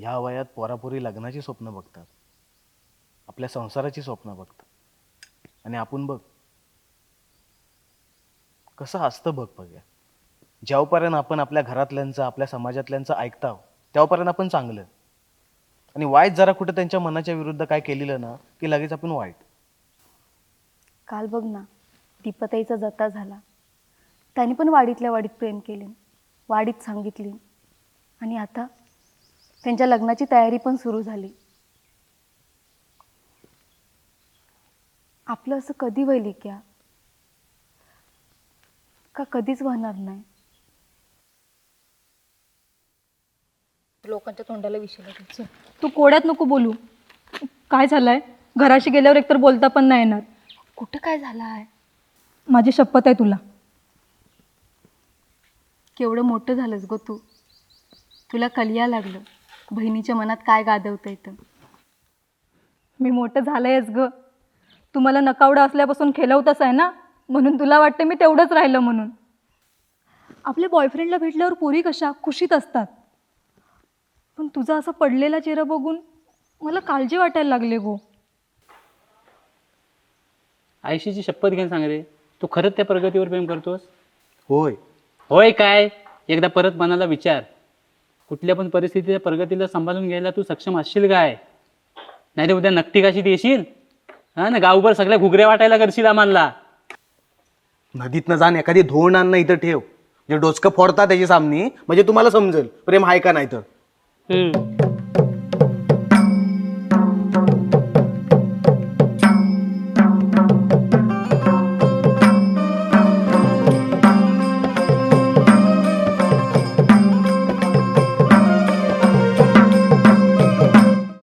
ह्या वयात पोरापोरी लग्नाची स्वप्न बघतात, आपल्या संसाराची स्वप्न बघतात. आणि आपण बघ कसं असतं बघ बघ्या. जेव्हापर्यंत आपण आपल्या घरातल्यांचं आपल्या समाजातल्यांचं ऐकता तेव्हापर्यंत आपण चांगलं, आणि वाईट जरा कुठं त्यांच्या मनाच्या विरुद्ध काय केलेलं ना की लगेच आपण वाईट. काल बघ ना, दीपताईचा जत्रा झाला. त्याने पण वाडीतल्या वाडीत प्रेम केले, वाडीत सांगितली, आणि आता त्यांच्या लग्नाची तयारी पण सुरू झाली. आपलं असं कधी होईल क्या, का कधीच होणार नाही? लोकांच्या तोंडाला विषय लागेल. तू कोड्यात नको बोलू. काय झालंय? घराशी गेल्यावर एकतर बोलता पण नाही येणार. कुठं काय झालं आहे? माझी शपथ आहे तुला. केवढं मोठं झालंस गो तू. तुला कलिया लागलं बहिणीच्या मनात काय गाजवतं येतं. मी मोठं झालंयच ग. तू मला नकावडा असल्यापासून खेळवतच आहे ना, म्हणून तुला वाटते मी तेवढंच राहिलं म्हणून. आपल्या बॉयफ्रेंडला भेटल्यावर पोरी कशा खुशीत असतात, पण तुझा असा पडलेला चेहरा बघून मला काळजी वाटायला लागले गो. आयशीची शपथ घ्यायला सांग रे, तू खरंच त्या प्रगतीवर प्रेम करतोस? होय. होय काय? एकदा परत मनाला विचार. कुठल्या पण परिस्थितीच्या प्रगतीला सांभाळून घ्यायला तू सक्षम असशील काय? नाही तर उद्या नक्की काशी देशील हा ना, गावभर सगळ्या घुगऱ्या वाटायला करशील आम्हाला. नदीतनं जाण एखादी धोण आण इथं ठेव, जे डोचकं फोडता त्याची सामनी, म्हणजे तुम्हाला समजेल प्रेम आहे का नाही तर.